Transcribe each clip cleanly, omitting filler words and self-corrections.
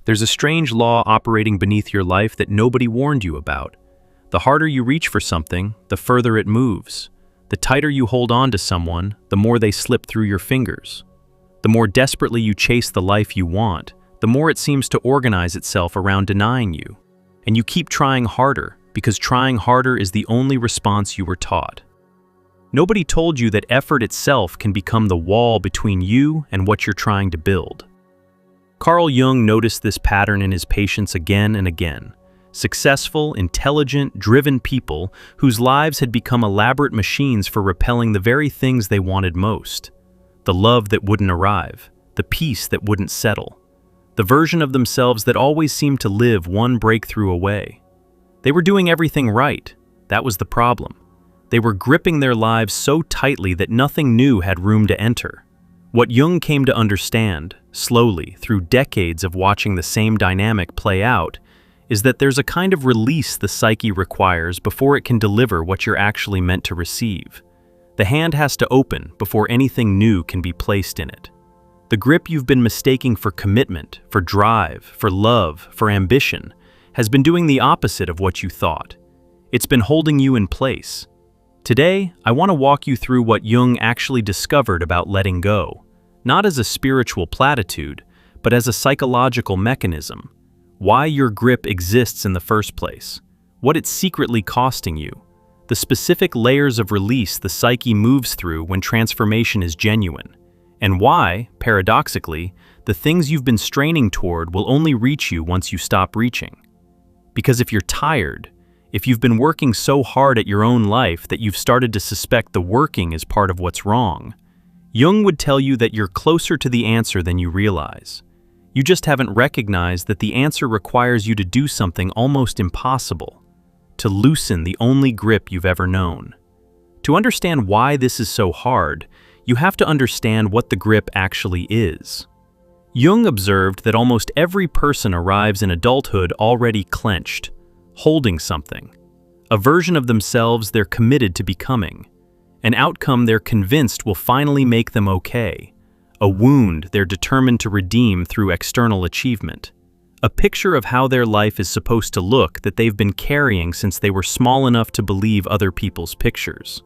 There's a strange law operating beneath your life that nobody warned you about. The harder you reach for something, the further it moves. The tighter you hold on to someone, the more they slip through your fingers. The more desperately you chase the life you want, the more it seems to organize itself around denying you. And you keep trying harder, because trying harder is the only response you were taught. Nobody told you that effort itself can become the wall between you and what you're trying to build. Carl Jung noticed this pattern in his patients again and again. Successful, intelligent, driven people whose lives had become elaborate machines for repelling the very things they wanted most. The love that wouldn't arrive, the peace that wouldn't settle, the version of themselves that always seemed to live one breakthrough away. They were doing everything right. That was the problem. They were gripping their lives so tightly that nothing new had room to enter. What Jung came to understand, slowly, through decades of watching the same dynamic play out, is that there's a kind of release the psyche requires before it can deliver what you're actually meant to receive. The hand has to open before anything new can be placed in it. The grip you've been mistaking for commitment, for drive, for love, for ambition, has been doing the opposite of what you thought. It's been holding you in place. Today, I want to walk you through what Jung actually discovered about letting go, not as a spiritual platitude, but as a psychological mechanism. Why your grip exists in the first place, what it's secretly costing you, the specific layers of release the psyche moves through when transformation is genuine, and why, paradoxically, the things you've been straining toward will only reach you once you stop reaching. Because if you're tired, if you've been working so hard at your own life that you've started to suspect the working is part of what's wrong, Jung would tell you that you're closer to the answer than you realize. You just haven't recognized that the answer requires you to do something almost impossible, to loosen the only grip you've ever known. To understand why this is so hard, you have to understand what the grip actually is. Jung observed that almost every person arrives in adulthood already clenched, holding something, a version of themselves they're committed to becoming, an outcome they're convinced will finally make them okay, a wound they're determined to redeem through external achievement, a picture of how their life is supposed to look that they've been carrying since they were small enough to believe other people's pictures.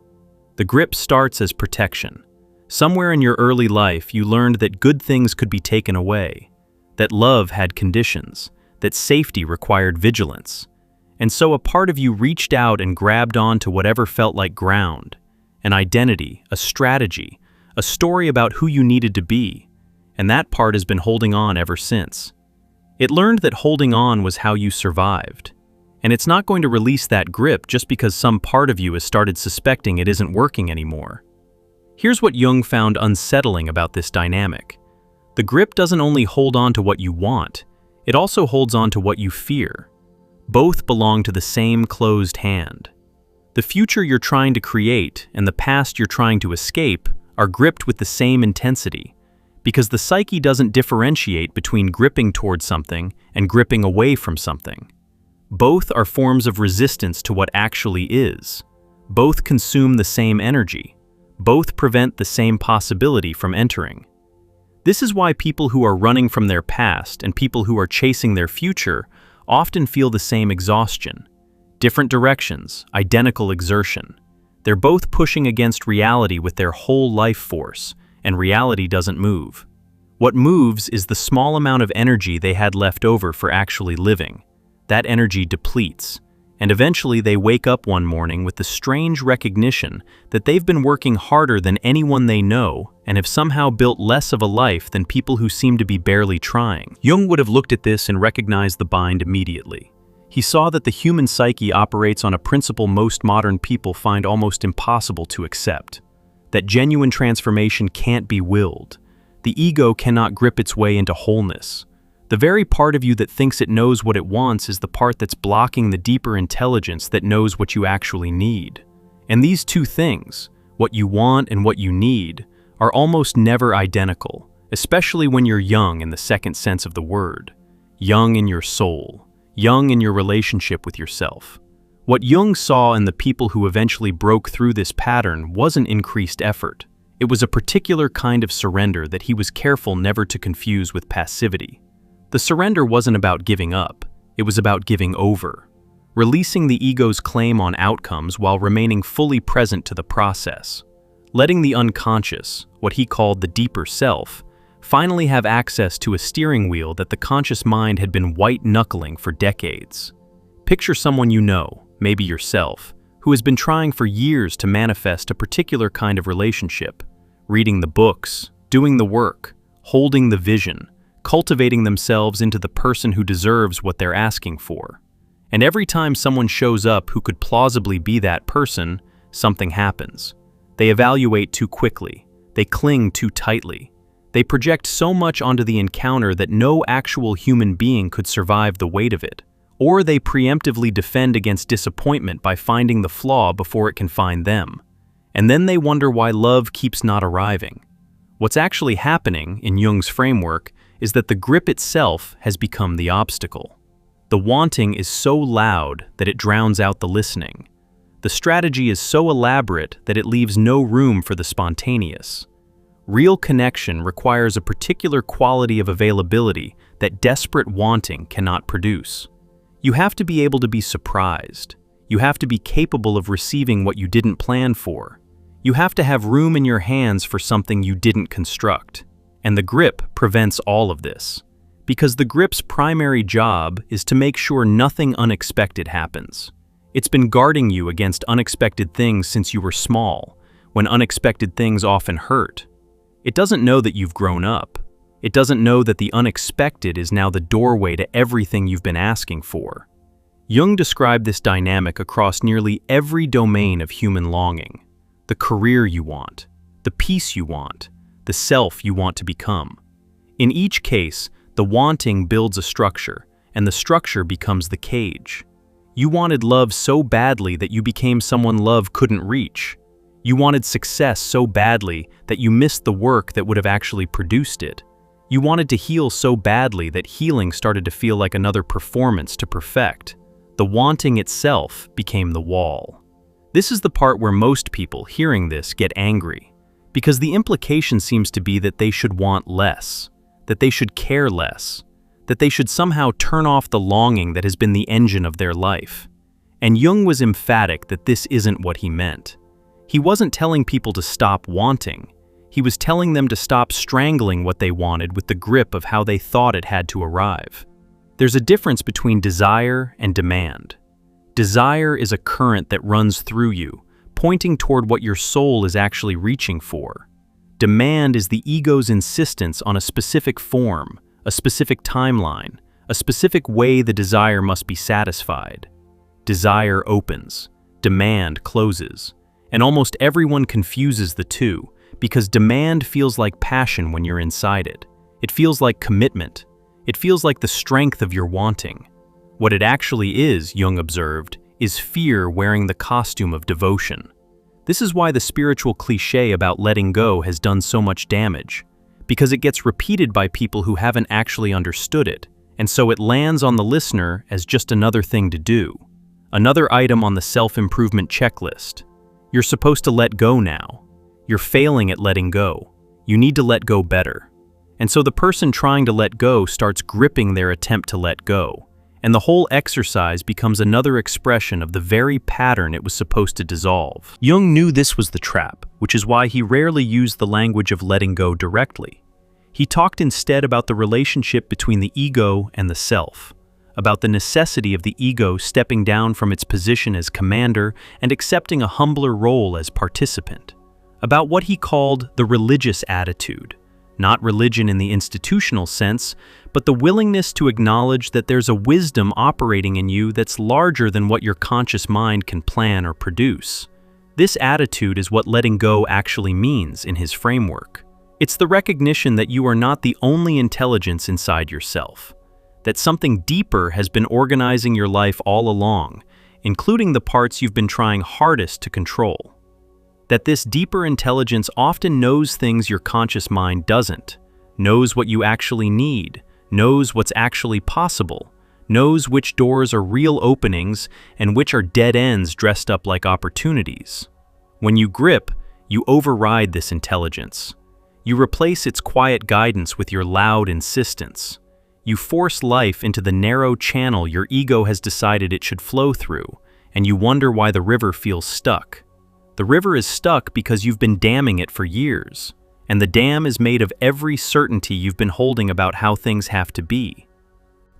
The grip starts as protection. Somewhere in your early life, you learned that good things could be taken away, that love had conditions, that safety required vigilance. And so a part of you reached out and grabbed onto whatever felt like ground, an identity, a strategy, a story about who you needed to be, and that part has been holding on ever since. It learned that holding on was how you survived, and it's not going to release that grip just because some part of you has started suspecting it isn't working anymore. Here's what Jung found unsettling about this dynamic. The grip doesn't only hold on to what you want, it also holds on to what you fear. Both belong to the same closed hand. The future you're trying to create and the past you're trying to escape are gripped with the same intensity, because the psyche doesn't differentiate between gripping towards something and gripping away from something. Both are forms of resistance to what actually is. Both consume the same energy. Both prevent the same possibility from entering. This is why people who are running from their past and people who are chasing their future often feel the same exhaustion. Different directions, identical exertion. They're both pushing against reality with their whole life force, and reality doesn't move. What moves is the small amount of energy they had left over for actually living. That energy depletes, and eventually they wake up one morning with the strange recognition that they've been working harder than anyone they know and have somehow built less of a life than people who seem to be barely trying. Jung would have looked at this and recognized the bind immediately. He saw that the human psyche operates on a principle most modern people find almost impossible to accept, that genuine transformation can't be willed. The ego cannot grip its way into wholeness. The very part of you that thinks it knows what it wants is the part that's blocking the deeper intelligence that knows what you actually need. And these two things, what you want and what you need, are almost never identical, especially when you're young in the second sense of the word. Young in your soul, young in your relationship with yourself. What Jung saw in the people who eventually broke through this pattern wasn't increased effort. It was a particular kind of surrender that he was careful never to confuse with passivity. The surrender wasn't about giving up, it was about giving over, releasing the ego's claim on outcomes while remaining fully present to the process, letting the unconscious, what he called the deeper self, finally have access to a steering wheel that the conscious mind had been white-knuckling for decades. Picture someone you know, maybe yourself, who has been trying for years to manifest a particular kind of relationship, reading the books, doing the work, holding the vision, cultivating themselves into the person who deserves what they're asking for. And every time someone shows up who could plausibly be that person, something happens. They evaluate too quickly. They cling too tightly. They project so much onto the encounter that no actual human being could survive the weight of it. Or they preemptively defend against disappointment by finding the flaw before it can find them. And then they wonder why love keeps not arriving. What's actually happening, in Jung's framework, is that the grip itself has become the obstacle. The wanting is so loud that it drowns out the listening. The strategy is so elaborate that it leaves no room for the spontaneous. Real connection requires a particular quality of availability that desperate wanting cannot produce. You have to be able to be surprised. You have to be capable of receiving what you didn't plan for. You have to have room in your hands for something you didn't construct. And the grip prevents all of this. Because the grip's primary job is to make sure nothing unexpected happens. It's been guarding you against unexpected things since you were small, when unexpected things often hurt. It doesn't know that you've grown up. It doesn't know that the unexpected is now the doorway to everything you've been asking for. Jung described this dynamic across nearly every domain of human longing. The career you want, the peace you want, the self you want to become. In each case, the wanting builds a structure, and the structure becomes the cage. You wanted love so badly that you became someone love couldn't reach. You wanted success so badly that you missed the work that would have actually produced it. You wanted to heal so badly that healing started to feel like another performance to perfect. The wanting itself became the wall. This is the part where most people, hearing this, get angry, because the implication seems to be that they should want less, that they should care less, that they should somehow turn off the longing that has been the engine of their life. And Jung was emphatic that this isn't what he meant. He wasn't telling people to stop wanting. He was telling them to stop strangling what they wanted with the grip of how they thought it had to arrive. There's a difference between desire and demand. Desire is a current that runs through you, pointing toward what your soul is actually reaching for. Demand is the ego's insistence on a specific form, a specific timeline, a specific way the desire must be satisfied. Desire opens, demand closes, and almost everyone confuses the two because demand feels like passion when you're inside it. It feels like commitment. It feels like the strength of your wanting. What it actually is, Jung observed, is fear wearing the costume of devotion. This is why the spiritual cliché about letting go has done so much damage, because it gets repeated by people who haven't actually understood it, and so it lands on the listener as just another thing to do, another item on the self-improvement checklist. You're supposed to let go now. You're failing at letting go. You need to let go better. And so the person trying to let go starts gripping their attempt to let go, and the whole exercise becomes another expression of the very pattern it was supposed to dissolve. Jung knew this was the trap, which is why he rarely used the language of letting go directly. He talked instead about the relationship between the ego and the self, about the necessity of the ego stepping down from its position as commander and accepting a humbler role as participant, about what he called the religious attitude, not religion in the institutional sense, but the willingness to acknowledge that there's a wisdom operating in you that's larger than what your conscious mind can plan or produce. This attitude is what letting go actually means in his framework. It's the recognition that you are not the only intelligence inside yourself, that something deeper has been organizing your life all along, including the parts you've been trying hardest to control. That this deeper intelligence often knows things your conscious mind doesn't, knows what you actually need, knows what's actually possible, knows which doors are real openings and which are dead ends dressed up like opportunities. When you grip, you override this intelligence. You replace its quiet guidance with your loud insistence. You force life into the narrow channel your ego has decided it should flow through, and you wonder why the river feels stuck. The river is stuck because you've been damming it for years, and the dam is made of every certainty you've been holding about how things have to be.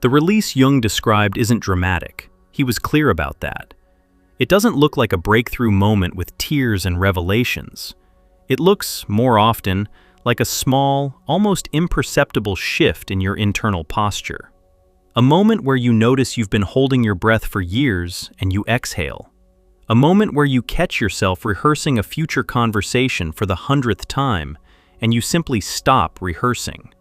The release Jung described isn't dramatic. He was clear about that. It doesn't look like a breakthrough moment with tears and revelations. It looks, more often, like a small, almost imperceptible shift in your internal posture. A moment where you notice you've been holding your breath for years and you exhale. A moment where you catch yourself rehearsing a future conversation for the 100th time and you simply stop rehearsing.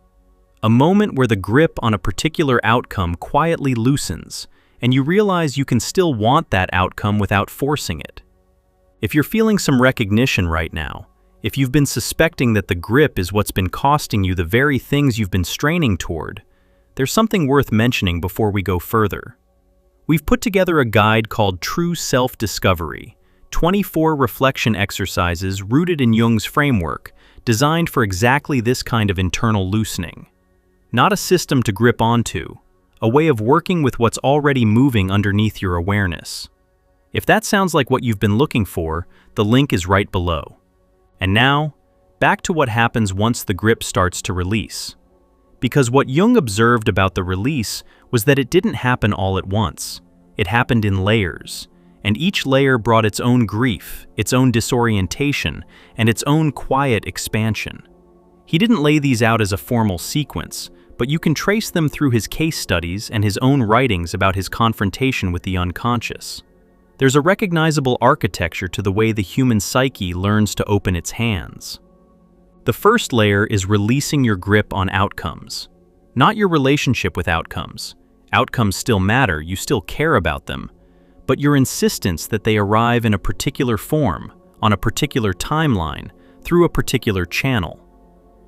A moment where the grip on a particular outcome quietly loosens and you realize you can still want that outcome without forcing it. If you're feeling some recognition right now, if you've been suspecting that the grip is what's been costing you the very things you've been straining toward, there's something worth mentioning before we go further. We've put together a guide called True Self-Discovery, 24 reflection exercises rooted in Jung's framework, designed for exactly this kind of internal loosening. Not a system to grip onto, a way of working with what's already moving underneath your awareness. If that sounds like what you've been looking for, the link is right below. And now, back to what happens once the grip starts to release. Because what Jung observed about the release was that it didn't happen all at once. It happened in layers, and each layer brought its own grief, its own disorientation, and its own quiet expansion. He didn't lay these out as a formal sequence, but you can trace them through his case studies and his own writings about his confrontation with the unconscious. There's a recognizable architecture to the way the human psyche learns to open its hands. The first layer is releasing your grip on outcomes. Not your relationship with outcomes. Outcomes still matter, you still care about them, but your insistence that they arrive in a particular form, on a particular timeline, through a particular channel.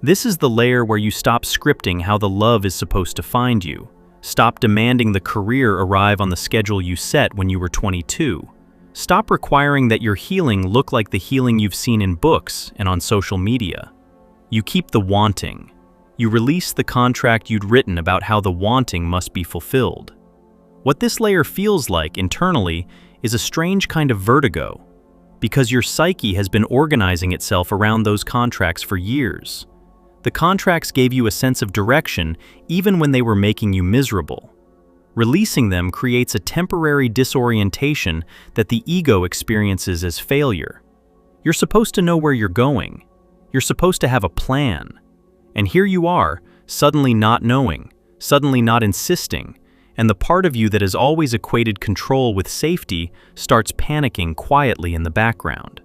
This is the layer where you stop scripting how the love is supposed to find you. Stop demanding the career arrive on the schedule you set when you were 22. Stop requiring that your healing look like the healing you've seen in books and on social media. You keep the wanting. You release the contract you'd written about how the wanting must be fulfilled. What this layer feels like internally is a strange kind of vertigo, because your psyche has been organizing itself around those contracts for years. The contracts gave you a sense of direction even when they were making you miserable. Releasing them creates a temporary disorientation that the ego experiences as failure. You're supposed to know where you're going. You're supposed to have a plan. And here you are, suddenly not knowing, suddenly not insisting, and the part of you that has always equated control with safety starts panicking quietly in the background.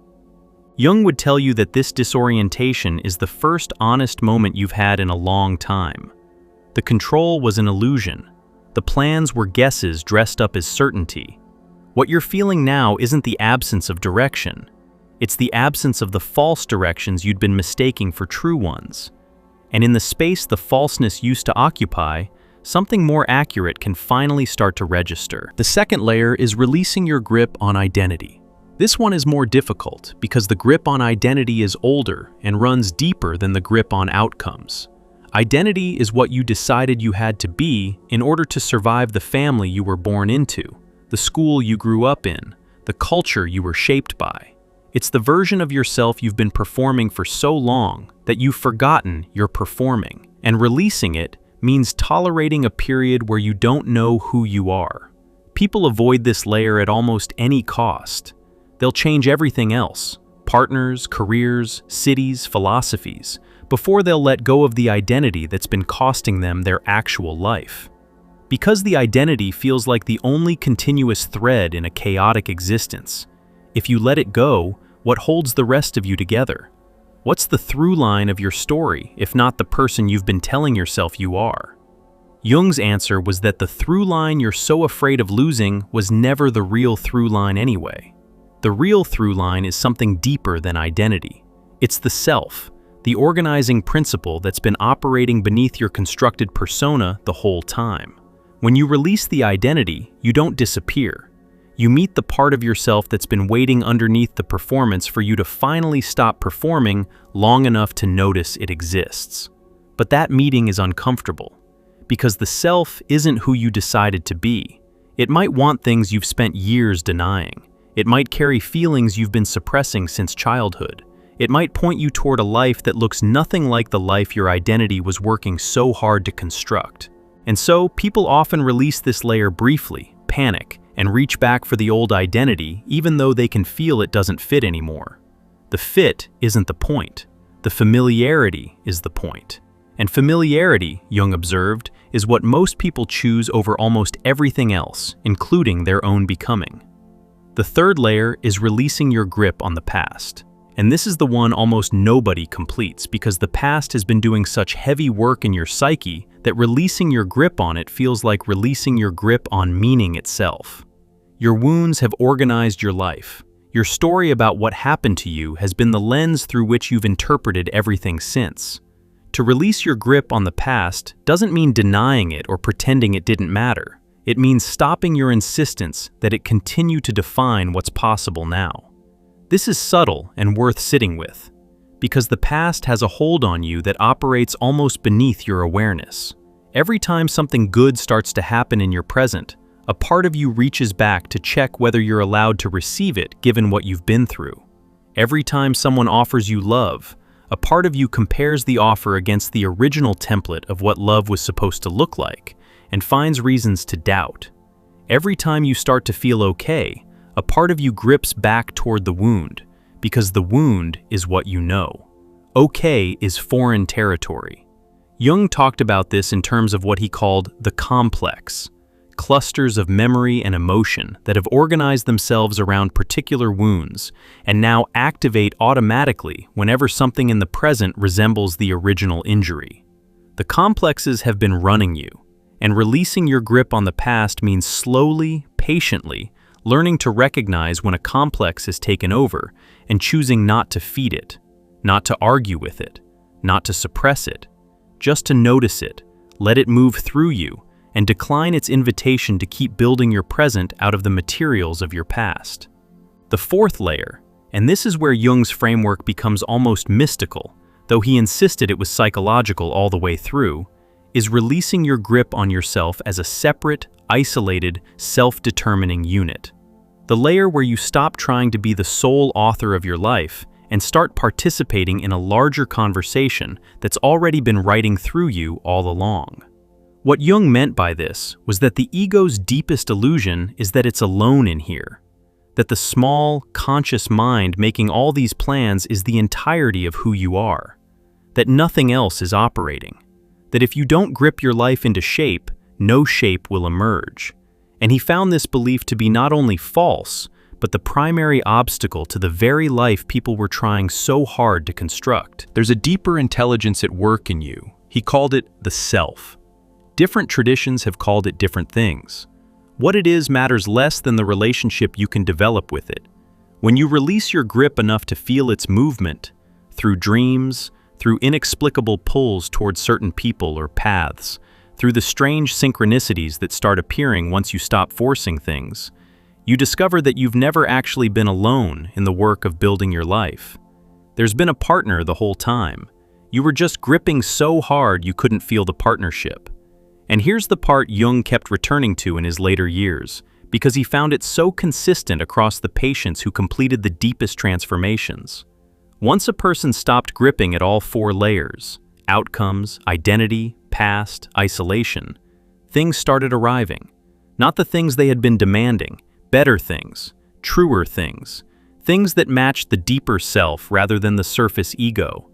Jung would tell you that this disorientation is the first honest moment you've had in a long time. The control was an illusion. The plans were guesses dressed up as certainty. What you're feeling now isn't the absence of direction. It's the absence of the false directions you'd been mistaking for true ones. And in the space the falseness used to occupy, something more accurate can finally start to register. The second layer is releasing your grip on identity. This one is more difficult because the grip on identity is older and runs deeper than the grip on outcomes. Identity is what you decided you had to be in order to survive the family you were born into, the school you grew up in, the culture you were shaped by. It's the version of yourself you've been performing for so long that you've forgotten you're performing, and releasing it means tolerating a period where you don't know who you are. People avoid this layer at almost any cost. They'll change everything else, partners, careers, cities, philosophies, before they'll let go of the identity that's been costing them their actual life. Because the identity feels like the only continuous thread in a chaotic existence, if you let it go, what holds the rest of you together? What's the through line of your story, if not the person you've been telling yourself you are? Jung's answer was that the through line you're so afraid of losing was never the real through line anyway. The real through line is something deeper than identity. It's the self, the organizing principle that's been operating beneath your constructed persona the whole time. When you release the identity, you don't disappear. You meet the part of yourself that's been waiting underneath the performance for you to finally stop performing long enough to notice it exists. But that meeting is uncomfortable, because the self isn't who you decided to be. It might want things you've spent years denying. It might carry feelings you've been suppressing since childhood. It might point you toward a life that looks nothing like the life your identity was working so hard to construct. And so, people often release this layer briefly, panic, and reach back for the old identity even though they can feel it doesn't fit anymore. The fit isn't the point. The familiarity is the point. And familiarity, Jung observed, is what most people choose over almost everything else, including their own becoming. The third layer is releasing your grip on the past. And this is the one almost nobody completes because the past has been doing such heavy work in your psyche that releasing your grip on it feels like releasing your grip on meaning itself. Your wounds have organized your life. Your story about what happened to you has been the lens through which you've interpreted everything since. To release your grip on the past doesn't mean denying it or pretending it didn't matter. It means stopping your insistence that it continue to define what's possible now. This is subtle and worth sitting with, because the past has a hold on you that operates almost beneath your awareness. Every time something good starts to happen in your present, a part of you reaches back to check whether you're allowed to receive it given what you've been through. Every time someone offers you love, a part of you compares the offer against the original template of what love was supposed to look like and finds reasons to doubt. Every time you start to feel okay, a part of you grips back toward the wound, because the wound is what you know. Okay is foreign territory. Jung talked about this in terms of what he called the complex, clusters of memory and emotion that have organized themselves around particular wounds and now activate automatically whenever something in the present resembles the original injury. The complexes have been running you, and releasing your grip on the past means slowly, patiently, learning to recognize when a complex is taken over and choosing not to feed it, not to argue with it, not to suppress it, just to notice it, let it move through you, and decline its invitation to keep building your present out of the materials of your past. The fourth layer, and this is where Jung's framework becomes almost mystical, though he insisted it was psychological all the way through, is releasing your grip on yourself as a separate, isolated, self-determining unit. The layer where you stop trying to be the sole author of your life and start participating in a larger conversation that's already been writing through you all along. What Jung meant by this was that the ego's deepest illusion is that it's alone in here, that the small, conscious mind making all these plans is the entirety of who you are, that nothing else is operating, that if you don't grip your life into shape, no shape will emerge. And he found this belief to be not only false, but the primary obstacle to the very life people were trying so hard to construct. There's a deeper intelligence at work in you. He called it the self. Different traditions have called it different things. What it is matters less than the relationship you can develop with it. When you release your grip enough to feel its movement, through dreams, through inexplicable pulls towards certain people or paths, through the strange synchronicities that start appearing once you stop forcing things, you discover that you've never actually been alone in the work of building your life. There's been a partner the whole time. You were just gripping so hard you couldn't feel the partnership. And here's the part Jung kept returning to in his later years, because he found it so consistent across the patients who completed the deepest transformations. Once a person stopped gripping at all four layers, outcomes, identity, past, isolation, things started arriving. Not the things they had been demanding, better things, truer things, things that matched the deeper self rather than the surface ego,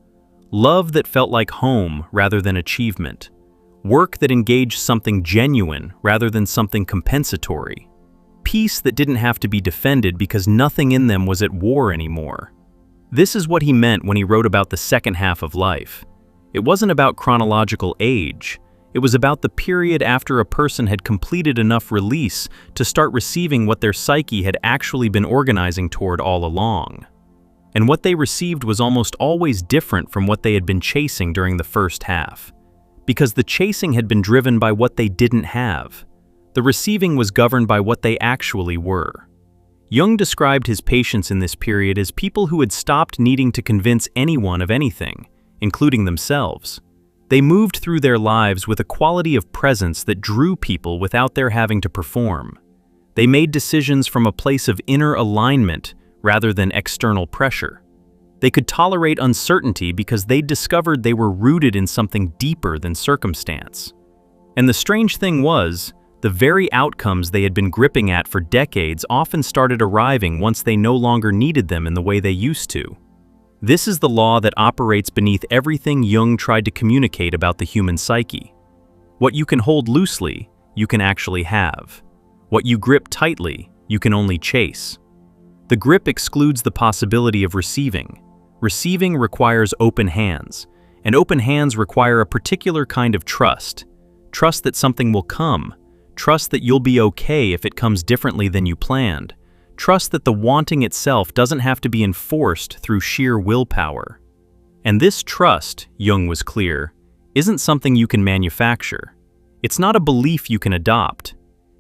love that felt like home rather than achievement, work that engaged something genuine rather than something compensatory, peace that didn't have to be defended because nothing in them was at war anymore. This is what he meant when he wrote about the second half of life. It wasn't about chronological age. It was about the period after a person had completed enough release to start receiving what their psyche had actually been organizing toward all along. And what they received was almost always different from what they had been chasing during the first half. Because the chasing had been driven by what they didn't have. The receiving was governed by what they actually were. Jung described his patients in this period as people who had stopped needing to convince anyone of anything, including themselves. They moved through their lives with a quality of presence that drew people without their having to perform. They made decisions from a place of inner alignment rather than external pressure. They could tolerate uncertainty because they discovered they were rooted in something deeper than circumstance. And the strange thing was, the very outcomes they had been gripping at for decades often started arriving once they no longer needed them in the way they used to. This is the law that operates beneath everything Jung tried to communicate about the human psyche. What you can hold loosely, you can actually have. What you grip tightly, you can only chase. The grip excludes the possibility of receiving. Receiving requires open hands, and open hands require a particular kind of trust. Trust that something will come. Trust that you'll be okay if it comes differently than you planned. Trust that the wanting itself doesn't have to be enforced through sheer willpower. And this trust, Jung was clear, isn't something you can manufacture. It's not a belief you can adopt.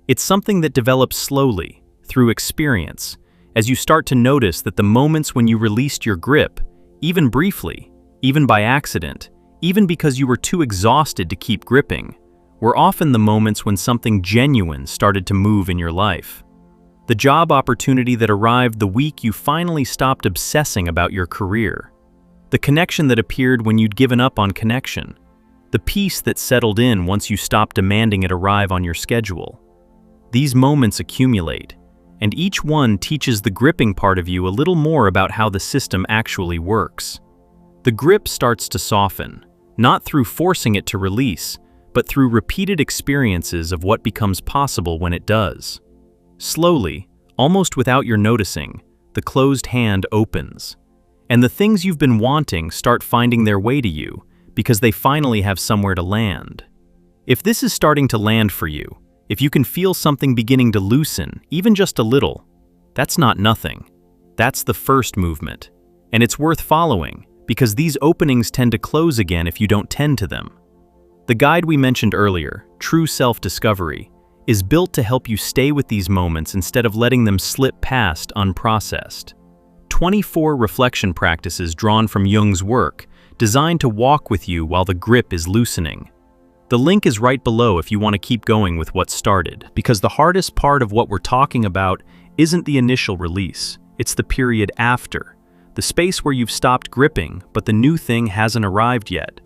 It's something that develops slowly, through experience, as you start to notice that the moments when you released your grip, even briefly, even by accident, even because you were too exhausted to keep gripping, were often the moments when something genuine started to move in your life. The job opportunity that arrived the week you finally stopped obsessing about your career. The connection that appeared when you'd given up on connection. The peace that settled in once you stopped demanding it arrive on your schedule. These moments accumulate, and each one teaches the gripping part of you a little more about how the system actually works. The grip starts to soften, not through forcing it to release, but through repeated experiences of what becomes possible when it does. Slowly, almost without your noticing, the closed hand opens. And the things you've been wanting start finding their way to you because they finally have somewhere to land. If this is starting to land for you, if you can feel something beginning to loosen, even just a little, that's not nothing. That's the first movement. And it's worth following because these openings tend to close again if you don't tend to them. The guide we mentioned earlier, True Self-Discovery, is built to help you stay with these moments instead of letting them slip past unprocessed. 24 reflection practices drawn from Jung's work, designed to walk with you while the grip is loosening. The link is right below if you want to keep going with what started, because the hardest part of what we're talking about isn't the initial release, it's the period after, the space where you've stopped gripping, but the new thing hasn't arrived yet.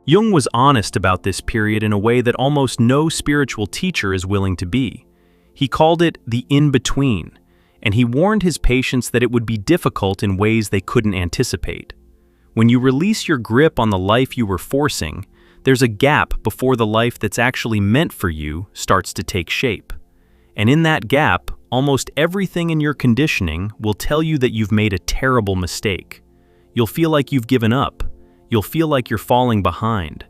Jung was honest about this period in a way that almost no spiritual teacher is willing to be. He called it the in-between, and he warned his patients that it would be difficult in ways they couldn't anticipate. When you release your grip on the life you were forcing, there's a gap before the life that's actually meant for you starts to take shape. And in that gap, almost everything in your conditioning will tell you that you've made a terrible mistake. You'll feel like you've given up. You'll feel like you're falling behind.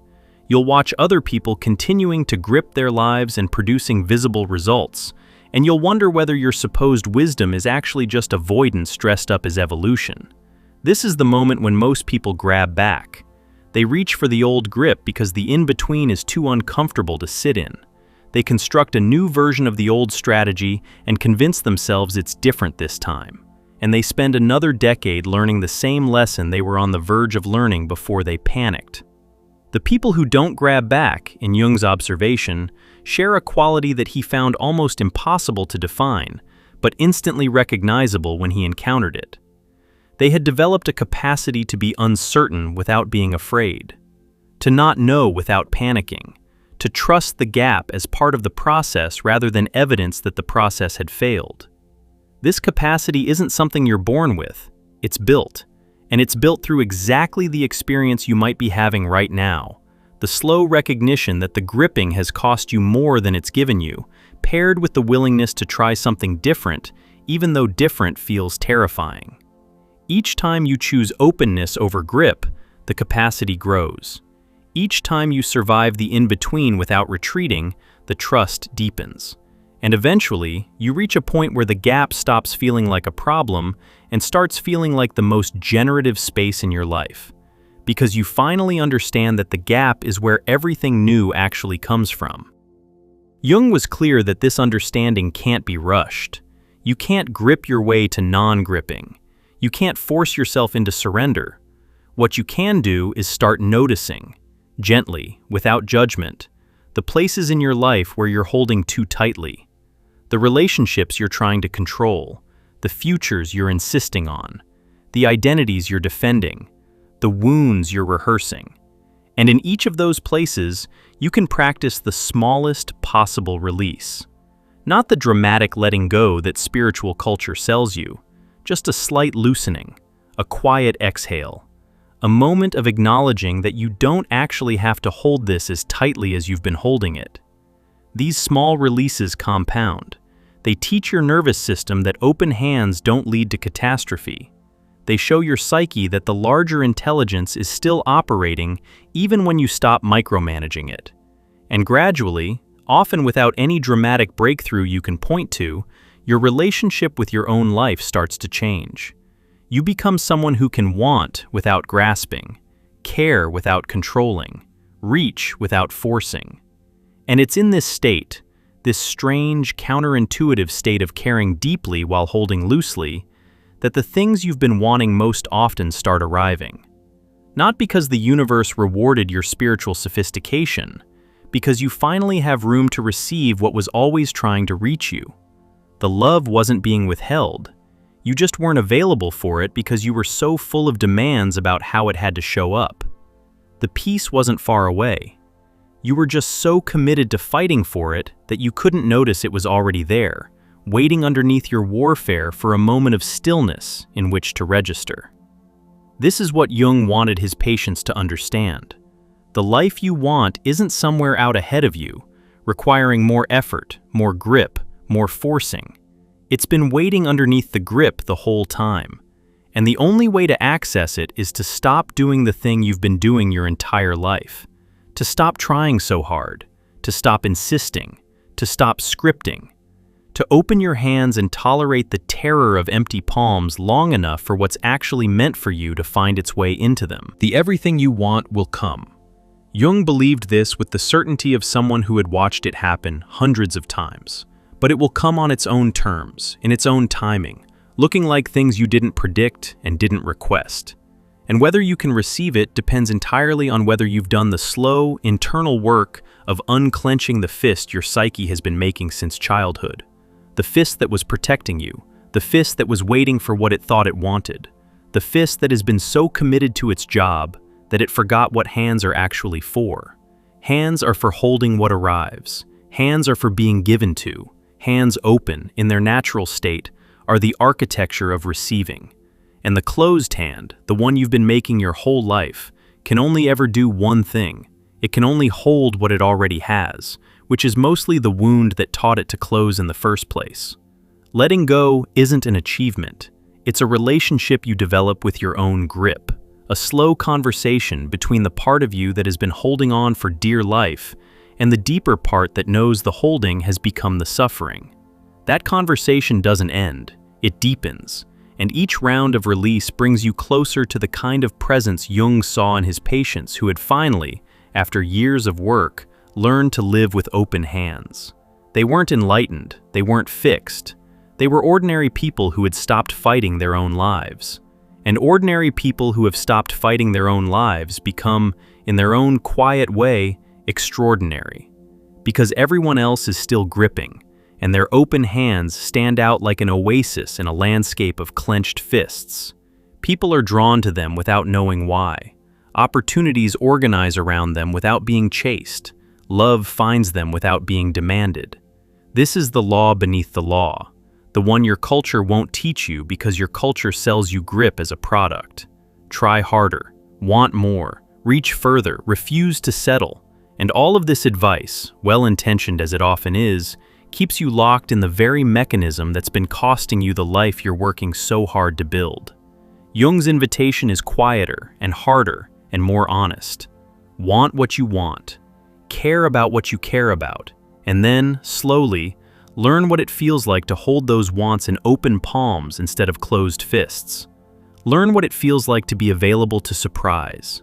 You'll watch other people continuing to grip their lives and producing visible results, and you'll wonder whether your supposed wisdom is actually just avoidance dressed up as evolution. This is the moment when most people grab back. They reach for the old grip because the in-between is too uncomfortable to sit in. They construct a new version of the old strategy and convince themselves it's different this time. And they spend another decade learning the same lesson they were on the verge of learning before they panicked. The people who don't grab back, in Jung's observation, share a quality that he found almost impossible to define, but instantly recognizable when he encountered it. They had developed a capacity to be uncertain without being afraid, to not know without panicking, to trust the gap as part of the process rather than evidence that the process had failed. This capacity isn't something you're born with, it's built. And it's built through exactly the experience you might be having right now. The slow recognition that the gripping has cost you more than it's given you, paired with the willingness to try something different, even though different feels terrifying. Each time you choose openness over grip, the capacity grows. Each time you survive the in-between without retreating, the trust deepens. And eventually, you reach a point where the gap stops feeling like a problem and starts feeling like the most generative space in your life. Because you finally understand that the gap is where everything new actually comes from. Jung was clear that this understanding can't be rushed. You can't grip your way to non-gripping. You can't force yourself into surrender. What you can do is start noticing. gently, without judgment, the places in your life where you're holding too tightly, the relationships you're trying to control, the futures you're insisting on, the identities you're defending, the wounds you're rehearsing. And in each of those places, you can practice the smallest possible release. Not the dramatic letting go that spiritual culture sells you, just a slight loosening, a quiet exhale, a moment of acknowledging that you don't actually have to hold this as tightly as you've been holding it. These small releases compound. They teach your nervous system that open hands don't lead to catastrophe. They show your psyche that the larger intelligence is still operating even when you stop micromanaging it. And gradually, often without any dramatic breakthrough you can point to, your relationship with your own life starts to change. You become someone who can want without grasping, care without controlling, reach without forcing. And it's in this state, this strange, counterintuitive state of caring deeply while holding loosely, that the things you've been wanting most often start arriving. Not because the universe rewarded your spiritual sophistication, because you finally have room to receive what was always trying to reach you. The love wasn't being withheld. You just weren't available for it because you were so full of demands about how it had to show up. The peace wasn't far away. You were just so committed to fighting for it that you couldn't notice it was already there, waiting underneath your warfare for a moment of stillness in which to register. This is what Jung wanted his patients to understand. The life you want isn't somewhere out ahead of you, requiring more effort, more grip, more forcing. It's been waiting underneath the grip the whole time. And the only way to access it is to stop doing the thing you've been doing your entire life. To stop trying so hard, to stop insisting, to stop scripting, to open your hands and tolerate the terror of empty palms long enough for what's actually meant for you to find its way into them. The everything you want will come. Jung believed this with the certainty of someone who had watched it happen hundreds of times. But it will come on its own terms, in its own timing, looking like things you didn't predict and didn't request. And whether you can receive it depends entirely on whether you've done the slow, internal work of unclenching the fist your psyche has been making since childhood. The fist that was protecting you, the fist that was waiting for what it thought it wanted, the fist that has been so committed to its job that it forgot what hands are actually for. Hands are for holding what arrives. Hands are for being given to. Hands open, in their natural state, are the architecture of receiving. And the closed hand, the one you've been making your whole life, can only ever do one thing. It can only hold what it already has, which is mostly the wound that taught it to close in the first place. Letting go isn't an achievement. It's a relationship you develop with your own grip, a slow conversation between the part of you that has been holding on for dear life and the deeper part that knows the holding has become the suffering. That conversation doesn't end, it deepens, and each round of release brings you closer to the kind of presence Jung saw in his patients who had finally, after years of work, learned to live with open hands. They weren't enlightened, they weren't fixed. They were ordinary people who had stopped fighting their own lives. And ordinary people who have stopped fighting their own lives become, in their own quiet way, extraordinary. Because everyone else is still gripping, and their open hands stand out like an oasis in a landscape of clenched fists. People are drawn to them without knowing why. Opportunities organize around them without being chased. Love finds them without being demanded. This is the law beneath the law, the one your culture won't teach you because your culture sells you grip as a product. Try harder, want more, reach further, refuse to settle. And all of this advice, well-intentioned as it often is, keeps you locked in the very mechanism that's been costing you the life you're working so hard to build. Jung's invitation is quieter and harder and more honest. Want what you want. Care about what you care about. And then, slowly, learn what it feels like to hold those wants in open palms instead of closed fists. Learn what it feels like to be available to surprise.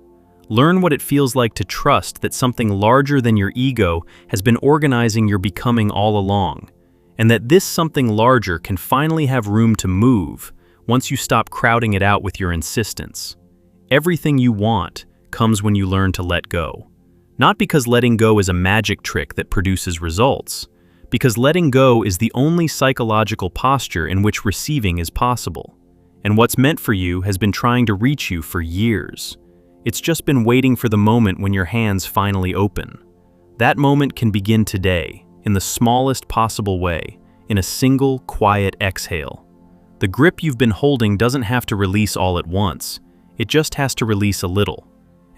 Learn what it feels like to trust that something larger than your ego has been organizing your becoming all along, and that this something larger can finally have room to move once you stop crowding it out with your insistence. Everything you want comes when you learn to let go. Not because letting go is a magic trick that produces results, because letting go is the only psychological posture in which receiving is possible. And what's meant for you has been trying to reach you for years. It's just been waiting for the moment when your hands finally open. That moment can begin today, in the smallest possible way, in a single, quiet exhale. The grip you've been holding doesn't have to release all at once. It just has to release a little,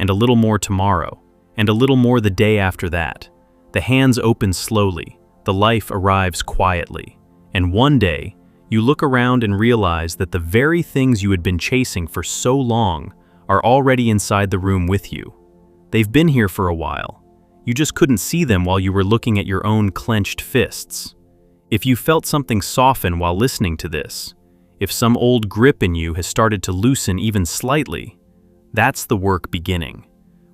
and a little more tomorrow, and a little more the day after that. The hands open slowly, the life arrives quietly, and one day, you look around and realize that the very things you had been chasing for so long are already inside the room with you. They've been here for a while. You just couldn't see them while you were looking at your own clenched fists. If you felt something soften while listening to this, if some old grip in you has started to loosen even slightly, that's the work beginning.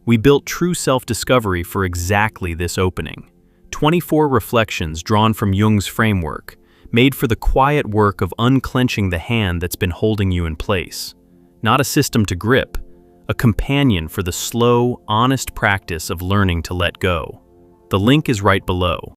We built true self-discovery for exactly this opening. 24 reflections drawn from Jung's framework, made for the quiet work of unclenching the hand that's been holding you in place. Not a system to grip, a companion for the slow, honest practice of learning to let go. The link is right below.